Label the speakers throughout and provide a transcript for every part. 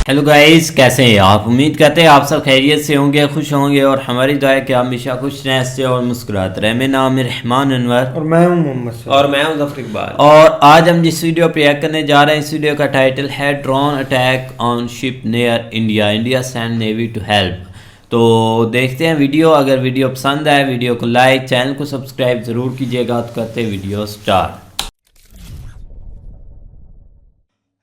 Speaker 1: Hello guys, कैसे हैं आप? उम्मीद करते हैं आप सब खैरियत से होंगे, खुश होंगे और हमारी दुआ है कि आप हमेशा खुश रहें, हंसते और मुस्कुराते रहें। मेरा नाम है रहमान अनवर
Speaker 2: और मैं हूं मोहम्मद सैयद।
Speaker 3: और मैं हूं ज़फ़र इकबाल।
Speaker 1: और आज हम जिस वीडियो पे रिएक्ट करने जा रहे हैं, इस वीडियो का टाइटल है drone attack on ship near India, India send navy to help. तो देखते हैं वीडियो। अगर वीडियो पसंद आए वीडियो को लाइक, चैनल को सब्सक्राइब ज़रूर कीजिएगा। तो करते वीडियो स्टार्ट।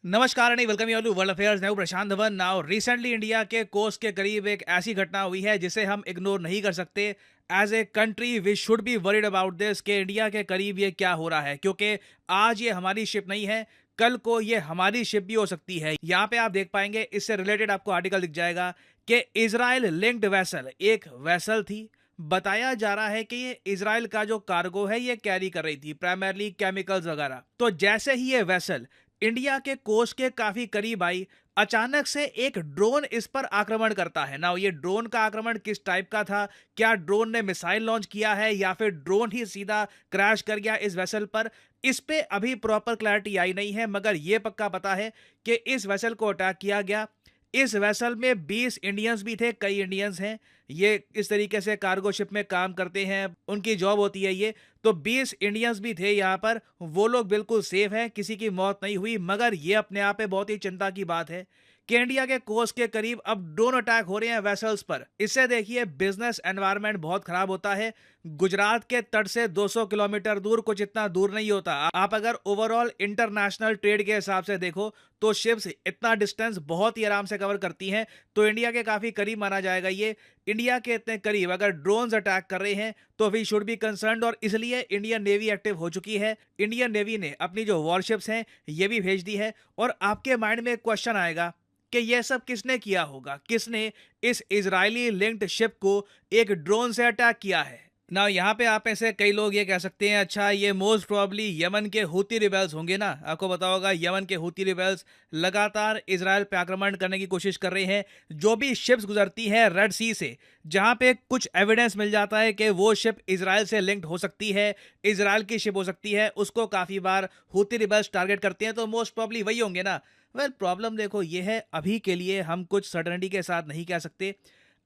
Speaker 4: नमस्कार and welcome you to world affairs. मैं हूं Prashant Dhawan. Now recently India के कोस्ट के करीब एक ऐसी घटना हुई है जिसे हम इग्नोर नहीं कर सकते। As a country we should be worried about this कि इंडिया के करीब ये क्या हो रहा है, क्योंकि आज ये हमारी शिप नहीं है, कल को ये हमारी शिप भी हो सकती है। यहाँ पे आप देख पाएंगे, इससे रिलेटेड आपको आर्टिकल दिख जाएगा कि इजराइल लिंक्ड वेसल, एक वेसल थी। बताया जा रहा है कि ये इजराइल का जो कार्गो है ये कैरी कर रही थी, प्राइमरली केमिकल्स वगैरह। तो जैसे ही ये वेसल इंडिया के कोस्ट के काफी करीब आई, अचानक से एक ड्रोन इस पर आक्रमण करता है। ना ये ड्रोन का आक्रमण किस टाइप का था, क्या ड्रोन ने मिसाइल लॉन्च किया है या फिर ड्रोन ही सीधा क्रैश कर गया इस वेसल पर, इस पे अभी प्रॉपर क्लैरिटी आई नहीं है। मगर ये पक्का पता है कि इस वेसल को अटैक किया गया। इस वेसल में 20 इंडियंस भी थे, कई इंडियंस हैं, ये इस तरीके से कार्गो शिप में काम करते हैं, उनकी जॉब होती है ये। तो 20 इंडियंस भी थे यहाँ पर, वो लोग बिल्कुल सेफ हैं, किसी की मौत नहीं हुई। मगर ये अपने आप में बहुत ही चिंता की बात है कि इंडिया के कोस्ट के करीब अब ड्रोन अटैक हो रहे हैं वेसल्स पर। इससे देखिए बिजनेस एनवायरनमेंट बहुत खराब होता है। गुजरात के तट से 200 किलोमीटर दूर कुछ इतना दूर नहीं होता। आप अगर ओवरऑल इंटरनेशनल ट्रेड के हिसाब से देखो तो शिप्स इतना डिस्टेंस बहुत ही आराम से कवर करती हैं। तो इंडिया के काफी करीब माना जाएगा ये। इंडिया के इतने करीब अगर ड्रोन्स अटैक कर रहे हैं तो वी शुड बी कंसर्न्ड, और इसलिए इंडियन नेवी एक्टिव हो चुकी है। इंडियन नेवी ने अपनी जो वॉरशिप्स हैं ये भी भेज दी है। और आपके माइंड में एक क्वेश्चन आएगा कि यह सब किसने किया होगा, किसने इस इजरायली लिंक्ड शिप को एक ड्रोन से अटैक किया है। ना यहाँ पे आप ऐसे कई लोग ये कह सकते हैं, अच्छा ये मोस्ट प्रॉब्ली यमन के हूती रिबेल्स होंगे ना। आपको पता होगा यमन के हूती रिबेल्स लगातार इजराइल पे आक्रमण करने की कोशिश कर रहे हैं। जो भी शिप्स गुजरती हैं रेड सी से, जहाँ पे कुछ एविडेंस मिल जाता है कि वो शिप इजराइल से लिंक्ड हो सकती है, इजराइल की शिप हो सकती है, उसको काफ़ी बार हूती रिबेल्स टारगेट करते हैं। तो मोस्ट प्रॉब्ली वही होंगे ना। वेल प्रॉब्लम देखो ये है, अभी के लिए हम कुछ सर्टेनिटी के साथ नहीं कह सकते।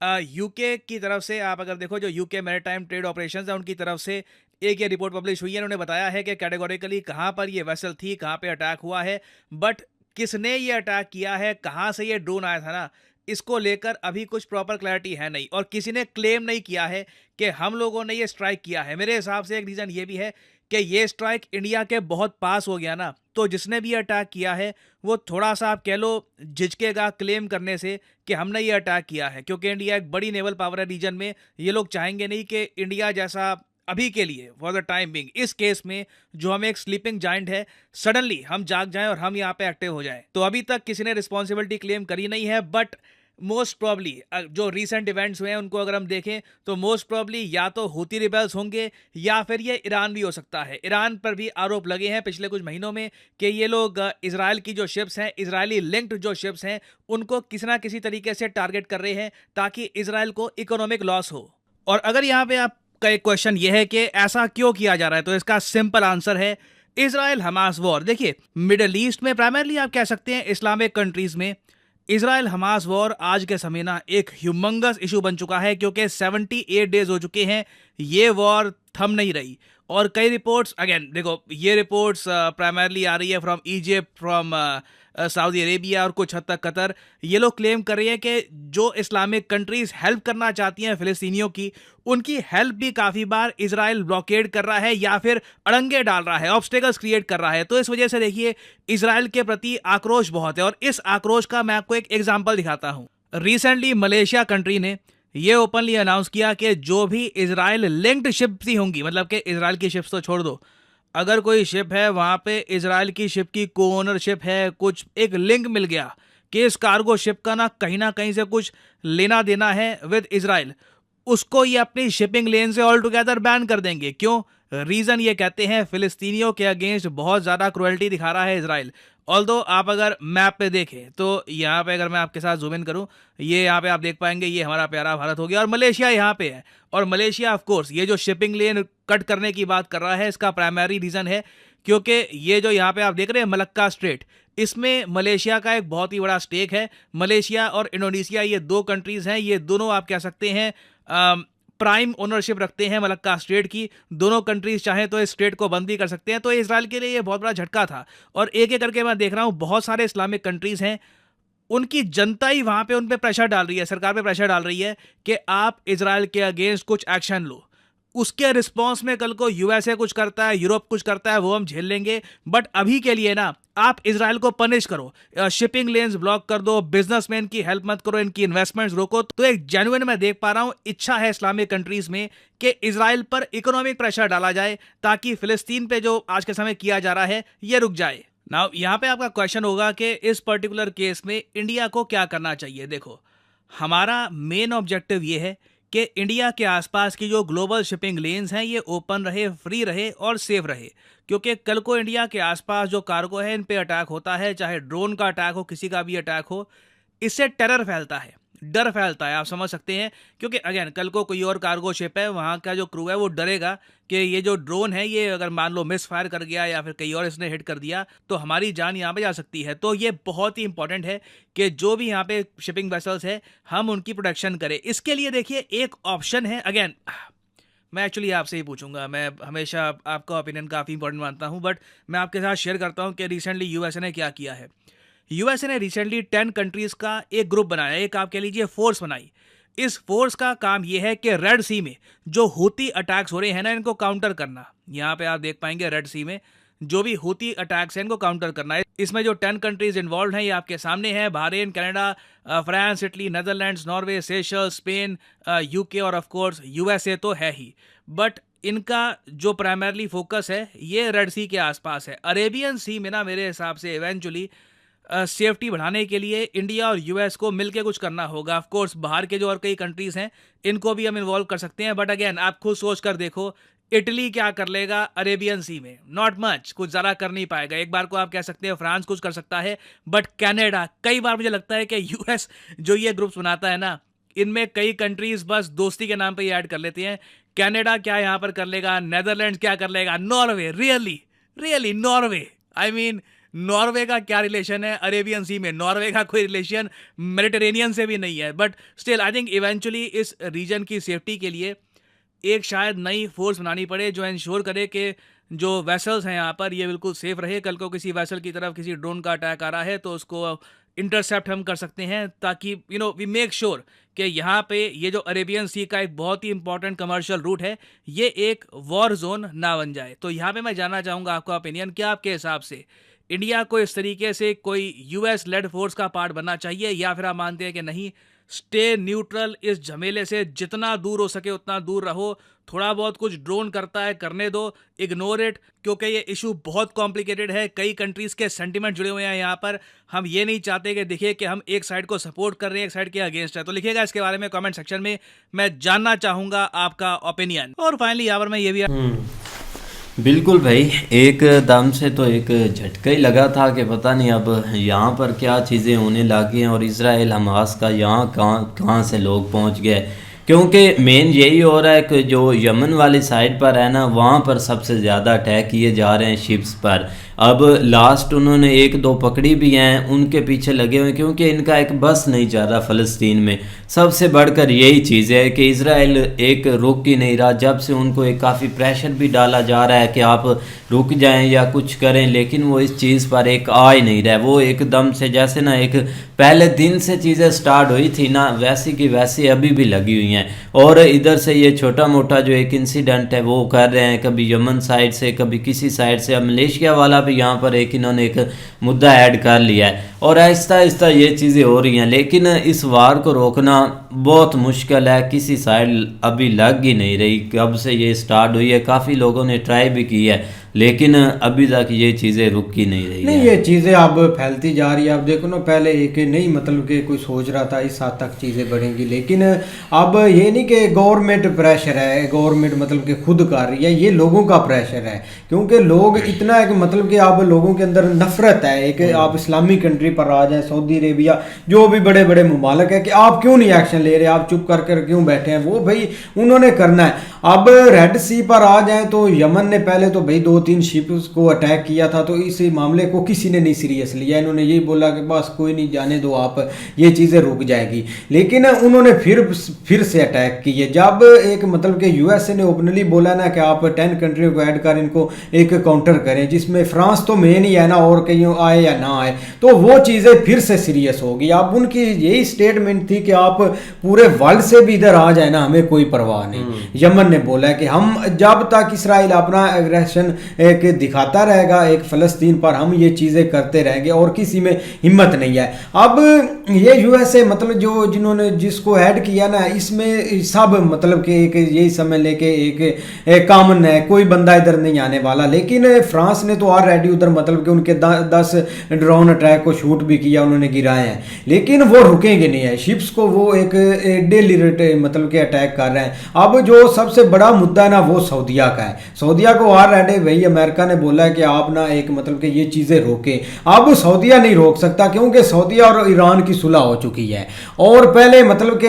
Speaker 4: यूके की तरफ से आप अगर देखो, जो यूके मैरीटाइम ट्रेड ऑपरेशंस है उनकी तरफ से एक ये रिपोर्ट पब्लिश हुई है। उन्होंने बताया है कि कैटेगोरिकली कहाँ पर ये वेसल थी, कहाँ पे अटैक हुआ है, बट किसने ये अटैक किया है, कहाँ से ये ड्रोन आया था ना, इसको लेकर अभी कुछ प्रॉपर क्लैरिटी है नहीं। और किसी ने क्लेम नहीं किया है कि हम लोगों ने ये स्ट्राइक किया है। मेरे हिसाब से एक रीज़न ये भी है कि ये स्ट्राइक इंडिया के बहुत पास हो गया ना, तो जिसने भी अटैक किया है वो थोड़ा सा आप कह लो झिझकेगा क्लेम करने से कि हमने ये अटैक किया है, क्योंकि इंडिया एक बड़ी नेवल पावर है रीजन में। ये लोग चाहेंगे नहीं कि इंडिया जैसा अभी के लिए फॉर द टाइम बिंग, इस केस में जो हम एक स्लीपिंग जाइंट है, सडनली हम जाग जाएं और हम यहाँ पे एक्टिव हो जाएं। तो अभी तक किसी ने रिस्पॉन्सिबिलिटी क्लेम करी नहीं है। बट मोस्ट प्रॉब्ली जो रीसेंट इवेंट्स हुए हैं उनको अगर हम देखें तो मोस्ट प्रॉब्ली या तो हूती रिबेल्स होंगे या फिर ये ईरान भी हो सकता है। ईरान पर भी आरोप लगे हैं पिछले कुछ महीनों में कि ये लोग इजराइल की जो शिप्स हैं, इजरायली लिंक्ड जो शिप्स हैं, उनको किसी ना किसी तरीके से टारगेट कर रहे हैं ताकि इजराइल को इकोनॉमिक लॉस हो। और अगर यहाँ पे आपका एक क्वेश्चन ये है कि ऐसा क्यों किया जा रहा है, तो इसका सिंपल आंसर है इजराइल हमास वॉर। देखिए मिडल ईस्ट में, प्राइमरली आप कह सकते हैं इस्लामिक कंट्रीज में, इजराइल हमास वॉर आज के समय ना एक ह्यूमंगस इशू बन चुका है, क्योंकि 78 डेज हो चुके हैं ये वॉर थम नहीं रही। और कई रिपोर्ट्स, अगेन देखो ये रिपोर्ट्स प्राइमरली आ रही है from Egypt, from Saudi Arabia और कुछ हद तक कतर। ये लोग क्लेम कर रहे हैं कि जो इस्लामिक कंट्रीज हेल्प करना चाहती हैं फिलिस्तीनियों की, उनकी हेल्प भी काफ़ी बार इजराइल ब्लॉकेड कर रहा है या फिर अड़ंगे डाल रहा है, ऑब्स्टेकल्स क्रिएट कर रहा है। तो इस वजह से देखिए इजराइल के प्रति आक्रोश बहुत है। और इस आक्रोश का मैं आपको एक एग्जाम्पल दिखाता हूँ। रिसेंटली मलेशिया कंट्री ने ये ओपनली अनाउंस किया कि जो भी इजराइल लिंक्ड शिप्स ही होंगी, मतलब कि इजराइल की शिप्स तो छोड़ दो, अगर कोई शिप है वहाँ पे इजराइल की शिप की को ओनरशिप है, कुछ एक लिंक मिल गया कि इस कार्गो शिप का ना कहीं से कुछ लेना देना है विद इजराइल, उसको ये अपनी शिपिंग लेन से ऑल टुगेदर बैन कर देंगे। क्यों? रीज़न ये कहते हैं फिलिस्तीनियों के अगेंस्ट बहुत ज़्यादा क्रुएल्टी दिखा रहा है इजराइल। ऑल्दो आप अगर मैप पे देखें तो यहाँ पे अगर मैं आपके साथ जूम इन करूँ, ये यहाँ पे आप देख पाएंगे ये हमारा प्यारा भारत हो गया और मलेशिया यहाँ पे है। और मलेशिया ऑफ कोर्स ये जो शिपिंग लेन कट करने की बात कर रहा है, इसका प्राइमरी रीज़न है क्योंकि ये जो यहाँ पे आप देख रहे हैं मलक्का स्ट्रेट, इसमें मलेशिया का एक बहुत ही बड़ा स्टेक है। मलेशिया और इंडोनेशिया ये दो कंट्रीज़ हैं, ये दोनों आप कह सकते हैं प्राइम ओनरशिप रखते हैं मलक्का स्ट्रेट की। दोनों कंट्रीज चाहें तो इस स्ट्रेट को बंद भी कर सकते हैं, तो इजराइल के लिए ये बहुत बड़ा झटका था। और एक एक करके मैं देख रहा हूँ बहुत सारे इस्लामिक कंट्रीज हैं, उनकी जनता ही वहाँ पे उन पे प्रेशर डाल रही है, सरकार पे प्रेशर डाल रही है कि आप इजराइल के अगेंस्ट कुछ एक्शन लो। उसके रिस्पॉन्स में कल को यूएसए कुछ करता है, यूरोप कुछ करता है, वो हम झेल लेंगे। बट अभी के लिए ना आप इजराइल को पनिश करो, शिपिंग लेन्स ब्लॉक कर दो, बिजनेसमैन की हेल्प मत करो, इनकी इन्वेस्टमेंट्स रोको। तो एक जेन्युइन मैं देख पा रहा हूं इच्छा है इस्लामिक कंट्रीज में कि इजराइल पर इकोनॉमिक प्रेशर डाला जाए ताकि फिलिस्तीन पे जो आज के समय किया जा रहा है ये रुक जाए। नाउ यहाँ पे आपका क्वेश्चन होगा कि इस पर्टिकुलर केस में इंडिया को क्या करना चाहिए। देखो, हमारा मेन ऑब्जेक्टिव ये है कि इंडिया के आसपास की जो ग्लोबल शिपिंग लेन्स हैं ये ओपन रहे, फ्री रहे और सेफ रहे। क्योंकि कल को इंडिया के आसपास जो कार्गो है इन पे अटैक होता है, चाहे ड्रोन का अटैक हो, किसी का भी अटैक हो, इससे टेरर फैलता है, डर फैलता है, आप समझ सकते हैं। क्योंकि अगेन कल को कोई और कार्गो शिप है, वहाँ का जो क्रू है वो डरेगा कि ये जो ड्रोन है ये अगर मान लो मिस फायर कर गया या फिर कहीं और इसने हिट कर दिया तो हमारी जान यहाँ पे जा सकती है। तो ये बहुत ही इंपॉर्टेंट है कि जो भी यहाँ पे शिपिंग वेसल्स है हम उनकी प्रोटेक्शन करें। इसके लिए देखिए एक ऑप्शन है, अगेन मैं एक्चुअली आपसे ही पूछूंगा, मैं हमेशा आपका ओपिनियन काफ़ी इंपॉर्टेंट मानता हूँ, बट मैं आपके साथ शेयर करता हूँ कि रिसेंटली यूएसए ने क्या किया है। यूएसए ने रिसेंटली 10 कंट्रीज़ का एक ग्रुप बनाया, एक आप कह लीजिए फोर्स बनाई। इस फोर्स का काम यह है कि रेड सी में जो हूती अटैक्स हो रहे हैं ना, इनको काउंटर करना। यहाँ पे आप देख पाएंगे रेड सी में जो भी हूती अटैक्स हैं इनको काउंटर करना है। इसमें जो 10 कंट्रीज इन्वॉल्व हैं ये आपके सामने है, Bahrain, Canada, France, Italy, Netherlands, Norway, Seychelles, Spain, UK और ऑफ कोर्स यूएसए तो है ही। बट इनका जो प्राइमरली फोकस है ये रेड सी के आसपास है। अरेबियन सी में ना मेरे हिसाब से इवेंचुअली सेफ्टी बढ़ाने के लिए इंडिया और यूएस को मिलके कुछ करना होगा। ऑफ कोर्स बाहर के जो और कई कंट्रीज हैं इनको भी हम इन्वॉल्व कर सकते हैं, बट अगेन आप खुद सोच कर देखो इटली क्या कर लेगा अरेबियन सी में, नॉट मच, कुछ ज़्यादा कर नहीं पाएगा। एक बार को आप कह सकते हैं फ्रांस कुछ कर सकता है, बट कनाडा, कई बार मुझे लगता है कि यूएस जो ये ग्रुप्स बनाता है ना, इनमें कई कंट्रीज बस दोस्ती के नाम पे ये ऐड कर लेते हैं। कनाडा क्या यहाँ पर कर लेगा, नेदरलैंड्स क्या कर लेगा, Norway, really Norway, I mean Norway का क्या रिलेशन है अरेबियन सी में? नॉर्वे का कोई रिलेशन मेडिटेरेनियन से भी नहीं है। But still I think eventually इस रीजन की सेफ्टी के लिए एक शायद नई फोर्स बनानी पड़े जो इंश्योर करे कि जो वेसल्स हैं यहाँ पर ये बिल्कुल सेफ रहे। कल को किसी वेसल की तरफ किसी ड्रोन का अटैक आ रहा है तो उसको इंटरसेप्ट हम कर सकते हैं, ताकि वी मेक श्योर कि यहाँ पे ये जो अरेबियन सी का एक बहुत ही इंपॉर्टेंट कमर्शियल रूट है ये एक वॉर जोन ना बन जाए। तो यहाँ पे मैं जानना चाहूँगा आपका ओपिनियन, क्या आपके हिसाब से इंडिया को इस तरीके से कोई यूएस लेड फोर्स का पार्ट बनना चाहिए, या फिर आप मानते हैं कि नहीं, स्टे न्यूट्रल, इस झमेले से जितना दूर हो सके उतना दूर रहो, थोड़ा बहुत कुछ ड्रोन करता है करने दो, इग्नोर इट, क्योंकि ये इशू बहुत कॉम्प्लिकेटेड है, कई कंट्रीज़ के सेंटिमेंट जुड़े हुए हैं यहाँ पर। हम ये नहीं चाहते कि देखिए कि हम एक साइड को सपोर्ट कर रहे हैं, एक साइड के अगेंस्ट है। तो लिखिएगा इसके बारे में कमेंट सेक्शन में, मैं जानना चाहूँगा आपका ओपिनियन। और फाइनली यहाँ पर मैं ये भी
Speaker 1: बिल्कुल भाई, एकदम से तो एक झटका ही लगा था कि पता नहीं अब यहाँ पर क्या चीज़ें होने लगी हैं और इजराइल हमास का यहाँ कहाँ से लोग पहुँच गए। क्योंकि मेन यही हो रहा है कि जो यमन वाली साइड पर है ना, वहाँ पर सबसे ज़्यादा अटैक किए जा रहे हैं शिप्स पर। अब लास्ट उन्होंने 1-2 पकड़ी भी हैं, उनके पीछे लगे हुए, क्योंकि इनका एक बस नहीं चल रहा फ़लस्तीन में। सबसे बढ़कर यही चीज़ है कि इजराइल एक रुक ही नहीं रहा, जब से उनको एक काफ़ी प्रेशर भी डाला जा रहा है कि आप रुक जाएं या कुछ करें, लेकिन वो इस चीज़ पर एक आ ही नहीं रहा। वो एकदम से जैसे ना एक पहले दिन से चीज़ें स्टार्ट हुई थी ना, वैसी की वैसी अभी भी लगी हुई हैं। और इधर से ये छोटा मोटा जो एक इंसिडेंट है वो कर रहे हैं, कभी यमन साइड से, कभी किसी साइड से। अब मलेशिया वाला भी यहाँ पर एक इन्होंने एक मुद्दा ऐड कर लिया है। और आहिस्ता आहिस्ता ये चीज़ें हो रही हैं, लेकिन इस वार को रोकना बहुत मुश्किल है। किसी साइड अभी लग ही नहीं रही, कब से ये स्टार्ट हुई है, काफ़ी लोगों ने ट्राई भी की है, लेकिन अभी तक ये चीज़ें रुक ही नहीं रही
Speaker 2: नहीं,
Speaker 1: है।
Speaker 2: ये चीज़ें अब फैलती जा रही है। अब देखो ना, पहले एक नहीं मतलब कि कोई सोच रहा था इस हद तक चीज़ें बढ़ेंगी, लेकिन अब ये नहीं कि गवर्नमेंट प्रेशर है, गवर्नमेंट मतलब कि खुद कर रही है, ये लोगों का प्रेशर है। क्योंकि लोग इतना है कि मतलब कि अब लोगों के अंदर नफरत है। एक आप इस्लामी कंट्री पर आ जाए, सऊदी अरेबिया, जो भी बड़े बड़े ममालिक है, कि आप क्यों नहीं एक्शन ले रहे, आप चुप कर क्यों बैठे हैं, वो भाई उन्होंने करना है। अब रेड सी पर आ जाए तो यमन ने पहले तो भाई 2-3 शिप्स को अटैक किया था, तो इस मामले को किसी ने नहीं सीरियस लिया। इन्होंने यही बोला कि बस कोई नहीं, जाने दो आप, ये चीज़ें रुक जाएगी। लेकिन उन्होंने फिर से अटैक किए। जब एक मतलब कि यूएसए ने ओपनली बोला ना कि आप 10 कंट्रियों को ऐड कर इनको एक काउंटर करें, जिसमें फ्रांस तो मेन ही है ना, और कहीं आए या ना आए, तो वो चीज़ें फिर से सीरियस होगी। अब उनकी यही स्टेटमेंट थी कि आप पूरे वर्ल्ड से भी इधर आ जाए ना, हमें कोई परवाह नहीं। यमन ने बोला है कि हम जब तक इसराइल अपना एग्रेशन एक दिखाता रहेगा एक फ़लस्तीन पर, हम ये चीज़ें करते रहेंगे और किसी में हिम्मत नहीं है। अब ये यूएसए मतलब जो जिन्होंने जिसको ऐड किया ना, इसमें सब मतलब कि एक यही समझ लेके एक कॉमन है, कोई बंदा इधर नहीं आने वाला। लेकिन फ्रांस ने तो ऑलरेडी उधर मतलब कि उनके 10 ड्रोन अटैक को शूट भी किया, उन्होंने गिराए हैं, लेकिन वो रुकेंगे नहीं है। शिप्स को वो एक डेली मतलब कि अटैक कर रहे हैं। अब जो सबसे बड़ा मुद्दा है ना, वो सऊदीया का है। सऊदीया को ऑलरेडी भाई अमेरिका ने बोला है कि आप ना एक मतलब कि ये चीज़ें रोकें। अब सऊदीया नहीं रोक सकता, क्योंकि सऊदीया और ईरान की सुलह हो चुकी है, और पहले मतलब कि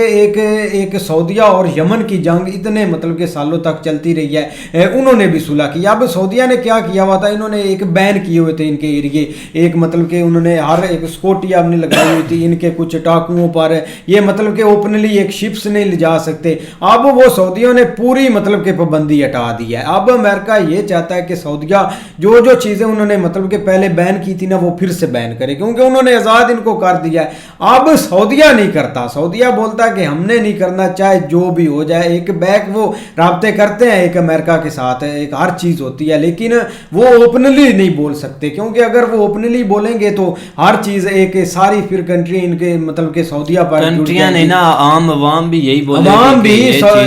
Speaker 2: एक सऊदीया और यमन की जंग इतने मतलब के सालों तक चलती रही है, उन्होंने भी सुलह की। अब सऊदीया ने क्या किया हुआ था, इन्होंने एक बैन किए हुए थे इनके एरिए, एक मतलब कि उन्होंने हर एक सिक्योरिटी आपने लगाई हुई थी इनके कुछ टापुओं पर, ये मतलब कि ओपनली एक शिप्स नहीं ले जा सकते। अब वो सऊदियों ने पूरी मतलब कि पाबंदी हटा दी है। अब अमेरिका ये चाहता है कि सऊदीया जो चीज़ें उन्होंने मतलब कि पहले बैन की थी ना, वो फिर से बैन करे, क्योंकि उन्होंने आज़ाद इनको कर दिया है। अब सऊदीया नहीं करता, सऊदीया बोलता है कि हमने नहीं करना, चाहे जो भी हो जाए। एक बैक वो राब्ते करते हैं एक अमेरिका के साथ, एक हर चीज़ होती है, लेकिन वो ओपनली नहीं बोल सकते, क्योंकि अगर वो ओपनली बोलेंगे तो हर चीज़ एक सारी फिर कंट्री इनके मतलब के सऊदीया पर
Speaker 1: कंट्रियां नहीं ना, आम अवाम भी यही बोले,
Speaker 2: अवाम भी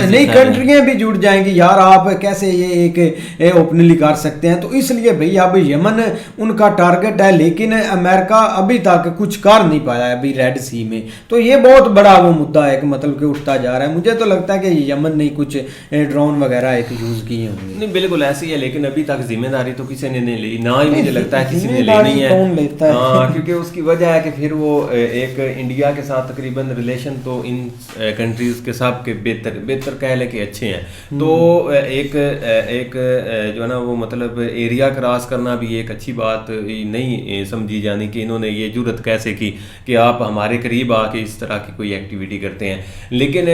Speaker 2: नहीं, कंट्रियां भी जुड़ जाएंगी यार, आप कैसे ये एक ओपनली कर सकते हैं। तो इसलिए भाई अब यमन उनका टारगेट है, लेकिन अमेरिका अभी तक कुछ कर नहीं पाया अभी रेड सी में। तो ये बहुत बड़ा वो मुद्दा है कि मतलब कि उठता जा रहा है। मुझे तो लगता है कि यमन ने कुछ ड्रोन वगैरह एक यूज़ किए होंगे।
Speaker 3: नहीं, बिल्कुल ऐसी है, लेकिन अभी तक जिम्मेदारी तो किसी ने नहीं ली, ना ही मुझे लगता है किसी ने लेनी है।
Speaker 2: कौन लेता है?
Speaker 3: हाँ, क्योंकि उसकी वजह है कि फिर वो एक इंडिया के साथ तकरीबन रिलेशन तो इन कंट्रीज के सब के बेहतर कह लें कि अच्छे हैं। तो एक जो है ना वो मतलब एरिया क्रॉस करना भी एक अच्छी बात नहीं समझी जानी कि इन्होंने ये जुर्रत कैसे की कि आप हमारे करीब आके इस तरह की कोई एक्टिविटी करते हैं। लेकिन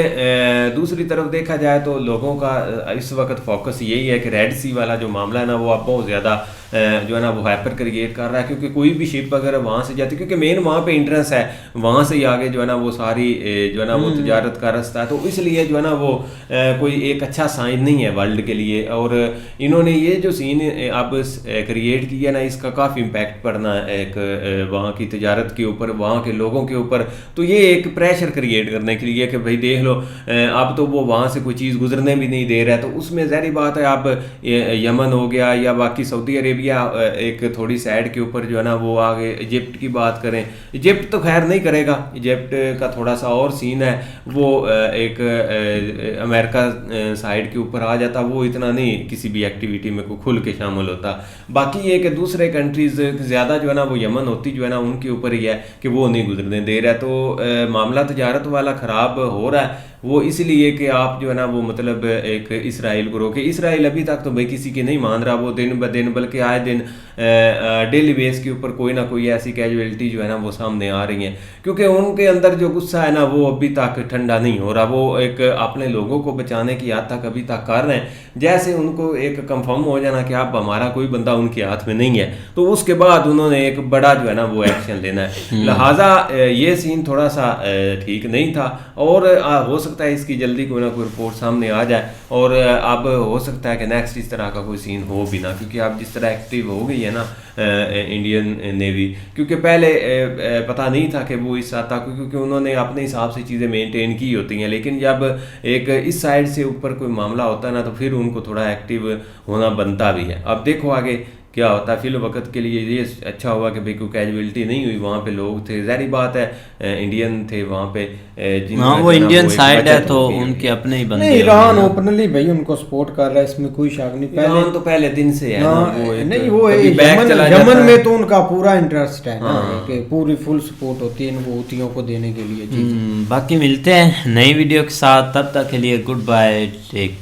Speaker 3: दूसरी तरफ देखा जाए तो लोगों का इस वक्त फोकस यही है कि रेड सी वाला जो मामला है ना, वो अब बहुत ज़्यादा जो है ना वो हाइपर क्रिएट कर रहा है, क्योंकि कोई भी शिप अगर वहाँ से जाती है, क्योंकि मेन वहाँ पे इंट्रेंस है, वहाँ से ही आगे जो है ना वो सारी जो है ना वो तजारत का रास्ता है। तो इसलिए जो है ना वो कोई एक अच्छा साइन नहीं है वर्ल्ड के लिए। और इन्होंने ये जो सीन अब क्रिएट किया ना, इसका काफ़ी इम्पैक्ट पड़ना है एक वहाँ की तजारत के ऊपर, वहाँ के लोगों के ऊपर। तो ये एक प्रेशर क्रिएट करने के लिए कि भाई देख लो, अब तो वो वहाँ से कोई चीज़ गुजरने भी नहीं दे रहा है। तो उसमें ज़ाहिर बात है, अब यमन हो गया या बाकी सऊदी अरेबिया एक थोड़ी साइड के ऊपर जो है ना वो आगे इजिप्ट की बात करें, इजिप्ट तो खैर नहीं करेगा, इजिप्ट का थोड़ा सा और सीन है, वो एक अमेरिका साइड के ऊपर आ जाता, वो इतना नहीं किसी भी एक्टिविटी में को खुल के शामिल होता। बाकी ये कि दूसरे कंट्रीज ज़्यादा जो है ना वो यमन होती जो है ना उनके ऊपर ही है कि वो नहीं गुजरने दे रहा है। तो मामला तजारत वाला ख़राब हो रहा है, वो इसलिए कि आप जो है ना वो मतलब एक इसराइल को रोके। इसराइल अभी तक तो भाई किसी की नहीं मान रहा, वो दिन ब दिन बल्कि आए दिन डेली बेस के ऊपर कोई ना कोई ऐसी कैजुअलिटी जो है ना वो सामने आ रही हैं, क्योंकि उनके अंदर जो गुस्सा है ना वो अभी तक ठंडा नहीं हो रहा। वो एक अपने लोगों को बचाने की हद तक अभी तक कर रहे हैं, जैसे उनको एक कंफर्म हो जाना कि अब हमारा कोई बंदा उनके हाथ में नहीं है, तो उसके बाद उन्होंने एक बड़ा जो है ना वो एक्शन लेना है। लिहाजा ये सीन थोड़ा सा ठीक नहीं था, और हो सकता सकता है इसकी जल्दी कोई ना कोई रिपोर्ट सामने आ जाए, और अब हो सकता है कि नेक्स्ट इस तरह का कोई सीन हो भी ना, क्योंकि अब जिस तरह एक्टिव हो गई है ना इंडियन नेवी, क्योंकि पहले पता नहीं था कि वो इस हद तक, क्योंकि उन्होंने अपने हिसाब से चीज़ें मेंटेन की होती हैं, लेकिन जब एक इस साइड से ऊपर कोई मामला होता है ना, तो फिर उनको थोड़ा एक्टिव होना बनता भी है। अब देखो आगे क्या होता है। फिल वक्त के लिए ये अच्छा हुआ कि भाई कोई कैजुअलिटी नहीं हुई, वहाँ पे लोग थे, जाहिर बात है इंडियन थे वहाँ पे,
Speaker 1: हाँ वो इंडियन साइड है तो उनके अपने ही बंदे।
Speaker 2: नहीं, ईरान ओपनली भाई उनको सपोर्ट कर रहा है, इसमें कोई शक नहीं।
Speaker 3: पहले तो पहले दिन से है ना, वो
Speaker 2: नहीं वो यमन में तो उनका पूरा इंटरेस्ट है ना, कि पूरी फुल सपोर्ट होती है इनको हूतियों को देने के लिए।
Speaker 1: बाकी मिलते हैं नई वीडियो के साथ, तब तक के लिए गुड बाय, टेक केयर।